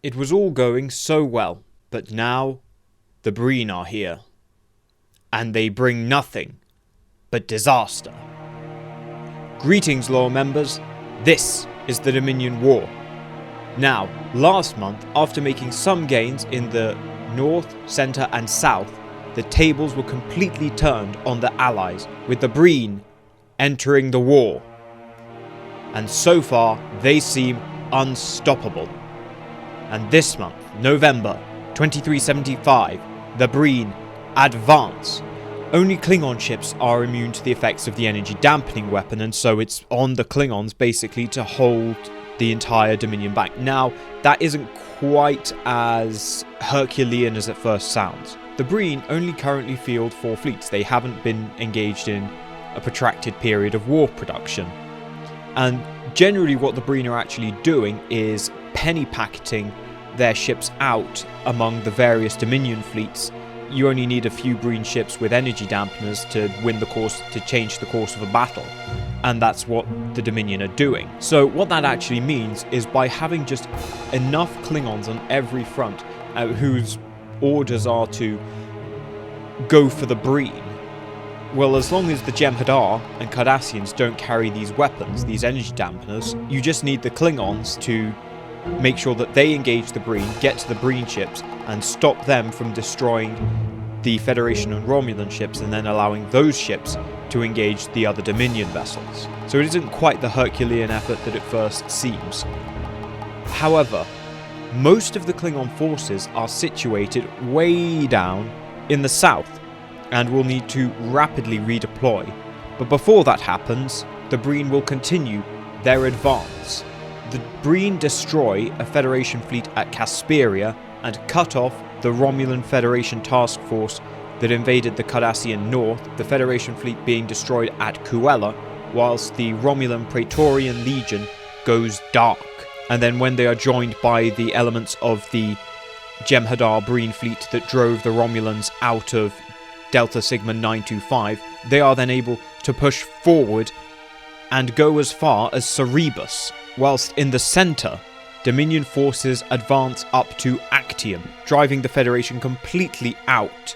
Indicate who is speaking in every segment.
Speaker 1: It was all going so well, but now the Breen are here. And they bring nothing but disaster. Greetings, loyal members. This is the Dominion War. Now, last month, after making some gains in the north, centre and south, the tables were completely turned on the Allies, with the Breen entering the war. And so far, they seem unstoppable. And this month, November 2375, the Breen advance. Only Klingon ships are immune to the effects of the energy dampening weapon, and so it's on the Klingons basically to hold the entire Dominion back. Now, that isn't quite as Herculean as it first sounds. The Breen only currently field 4 fleets. They haven't been engaged in a protracted period of war production. And generally what the Breen are actually doing is penny packeting their ships out among the various Dominion fleets. You only need a few Breen ships with energy dampeners to win the course, to change the course of a battle. And that's what the Dominion are doing. So what that actually means is by having just enough Klingons on every front whose orders are to go for the Breen, well, as long as the Jem'hadar and Cardassians don't carry these weapons, these energy dampeners, you just need the Klingons to make sure that they engage the Breen, get to the Breen ships, and stop them from destroying the Federation and Romulan ships, and then allowing those ships to engage the other Dominion vessels. So it isn't quite the Herculean effort that it first seems. However, most of the Klingon forces are situated way down in the south, and will need to rapidly redeploy. But before that happens, the Breen will continue their advance. The Breen destroy a Federation fleet at Casperia and cut off the Romulan Federation task force that invaded the Cardassian north, the Federation fleet being destroyed at Kuela, whilst the Romulan Praetorian Legion goes dark. And then when they are joined by the elements of the Jem'hadar Breen fleet that drove the Romulans out of Delta Sigma 925, they are then able to push forward and go as far as Cerebus, whilst in the centre, Dominion forces advance up to Actium, driving the Federation completely out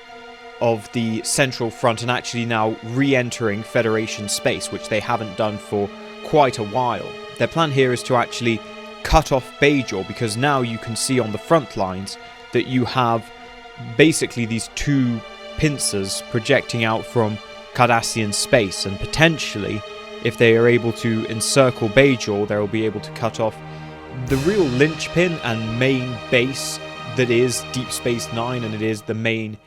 Speaker 1: of the central front and actually now re-entering Federation space, which they haven't done for quite a while. Their plan here is to actually cut off Bajor, because now you can see on the front lines that you have basically these 2 pincers projecting out from Cardassian space, and potentially, if they are able to encircle Bajor, they will be able to cut off the real linchpin and main base that is Deep Space Nine, and it is the main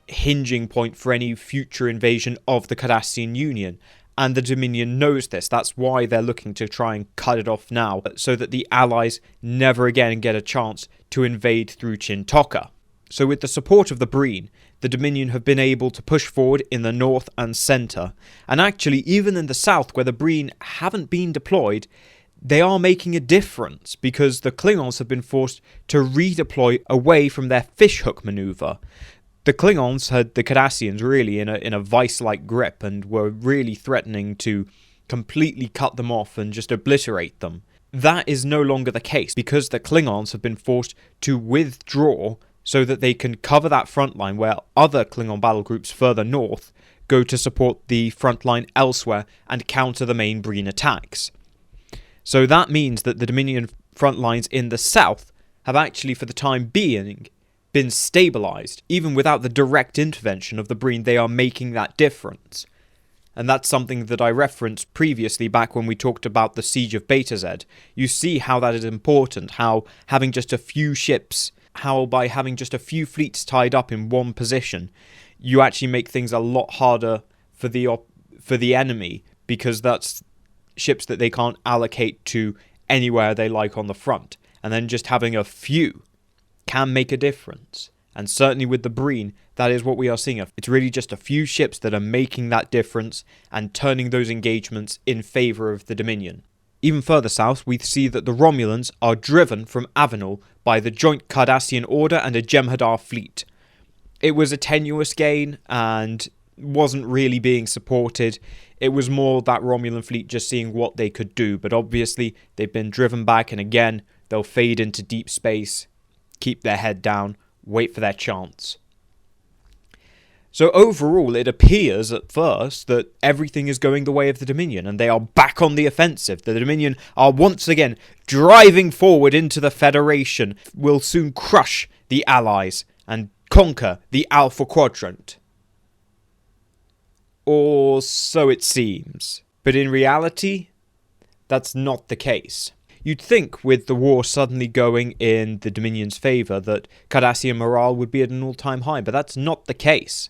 Speaker 1: hinging point for any future invasion of the Cardassian Union. And the Dominion knows this. That's why they're looking to try and cut it off now, so that the Allies never again get a chance to invade through Chintoka. So with the support of the Breen, the Dominion have been able to push forward in the north and centre. And actually, even in the south, where the Breen haven't been deployed, they are making a difference, because the Klingons have been forced to redeploy away from their fishhook manoeuvre. The Klingons had the Cardassians really in a vice-like grip and were really threatening to completely cut them off and just obliterate them. That is no longer the case, because the Klingons have been forced to withdraw so that they can cover that front line where other Klingon battle groups further north go to support the front line elsewhere and counter the main Breen attacks. So that means that the Dominion front lines in the south have actually, for the time being, been stabilised. Even without the direct intervention of the Breen, they are making that difference. And that's something that I referenced previously back when we talked about the Siege of Beta Z. You see how that is important, how having just a few ships, how by having just a few fleets tied up in one position, you actually make things a lot harder for the enemy, because that's ships that they can't allocate to anywhere they like on the front. And then just having a few can make a difference. And certainly with the Breen, that is what we are seeing. It's really just a few ships that are making that difference and turning those engagements in favour of the Dominion. Even further south, we see that the Romulans are driven from Avenel by the joint Cardassian Order and a Jem'hadar fleet. It was a tenuous gain and wasn't really being supported. It was more that Romulan fleet just seeing what they could do, but obviously they've been driven back, and again, they'll fade into deep space keep their head down, wait for their chance. So overall, it appears at first that everything is going the way of the Dominion, and they are back on the offensive. The Dominion are once again driving forward into the Federation, will soon crush the Allies and conquer the Alpha Quadrant. Or so it seems. But in reality, that's not the case. You'd think, with the war suddenly going in the Dominion's favour, that Cardassian morale would be at an all-time high, but that's not the case.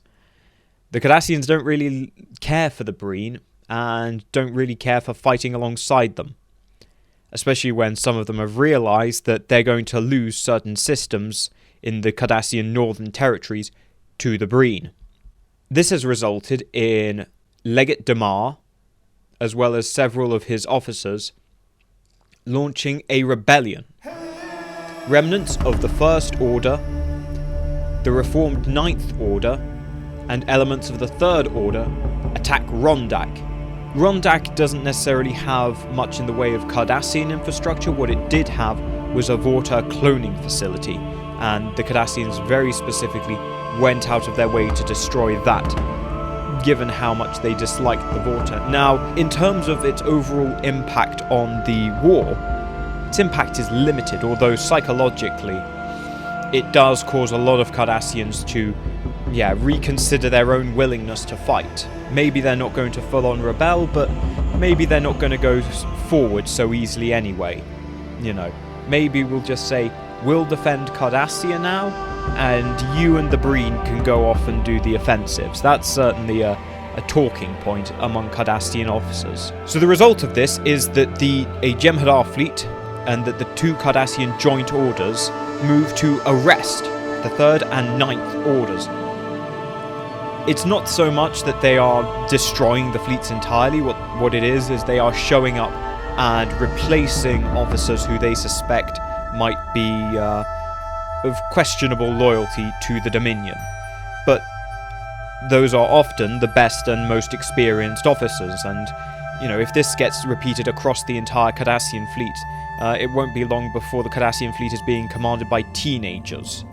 Speaker 1: The Cardassians don't really care for the Breen, and don't really care for fighting alongside them. Especially when some of them have realised that they're going to lose certain systems in the Cardassian Northern Territories to the Breen. This has resulted in Legate Damar, as well as several of his officers, launching a rebellion. Remnants of the First Order, the reformed Ninth Order, and elements of the Third Order attack Rondak. Rondak doesn't necessarily have much in the way of Cardassian infrastructure. What it did have was a Vorta cloning facility, and the Cardassians very specifically went out of their way to destroy that, given how much they disliked the Vorta. Now, in terms of its overall impact on the war, its impact is limited, although psychologically it does cause a lot of Cardassians to, reconsider their own willingness to fight. Maybe they're not going to full-on rebel, but maybe they're not going to go forward so easily anyway. Maybe we'll just say, we'll defend Cardassia now, and you and the Breen can go off and do the offensives. That's certainly a talking point among Cardassian officers. So the result of this is that a Jem'hadar fleet and that the two Cardassian joint orders move to arrest the Third and Ninth Orders. It's not so much that they are destroying the fleets entirely. What it is they are showing up and replacing officers who they suspect might be of questionable loyalty to the Dominion. But those are often the best and most experienced officers, and if this gets repeated across the entire Cardassian fleet, it won't be long before the Cardassian fleet is being commanded by teenagers.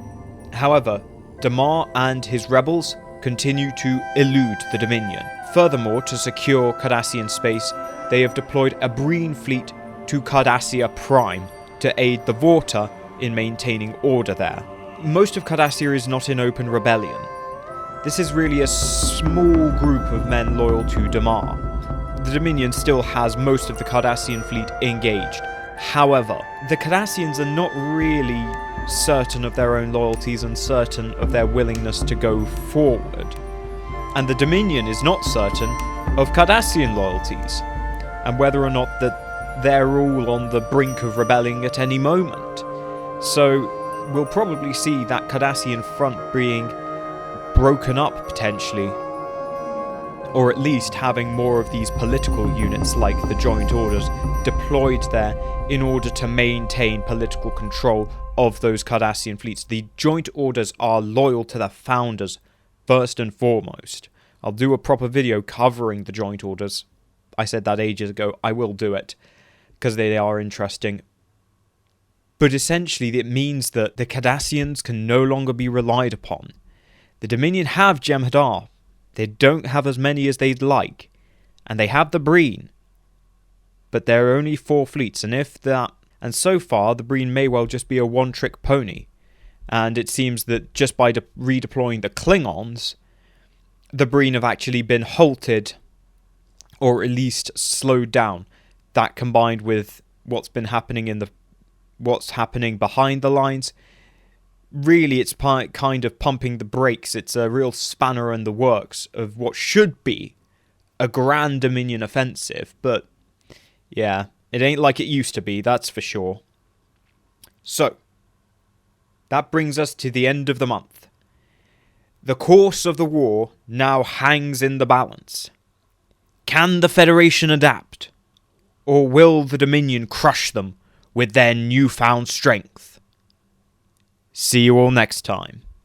Speaker 1: However, Damar and his rebels continue to elude the Dominion. Furthermore, to secure Cardassian space, they have deployed a Breen fleet to Cardassia Prime to aid the Vorta in maintaining order there. Most of Cardassia is not in open rebellion. This is really a small group of men loyal to Damar. The Dominion still has most of the Cardassian fleet engaged. However, the Cardassians are not really certain of their own loyalties and certain of their willingness to go forward. And the Dominion is not certain of Cardassian loyalties, and whether or not that they're all on the brink of rebelling at any moment. So we'll probably see that Cardassian front being broken up potentially, or at least having more of these political units like the Joint Orders deployed there in order to maintain political control of those Cardassian fleets. The Joint Orders are loyal to the Founders first and foremost. I'll do a proper video covering the Joint Orders. I said that ages ago. I will do it because they are interesting. But essentially it means that the Cardassians can no longer be relied upon. The Dominion have Jem'hadar. They don't have as many as they'd like. And they have the Breen. But there are only 4 fleets, and so far the Breen may well just be a one-trick pony. And it seems that just by redeploying the Klingons, the Breen have actually been halted, or at least slowed down. That combined with what's happening behind the lines, really it's kind of pumping the brakes. It's a real spanner in the works of what should be a grand Dominion offensive, but yeah, it ain't like it used to be, that's for sure. So, that brings us to the end of the month. The course of the war now hangs in the balance. Can the Federation adapt? Or will the Dominion crush them with their newfound strength? See you all next time.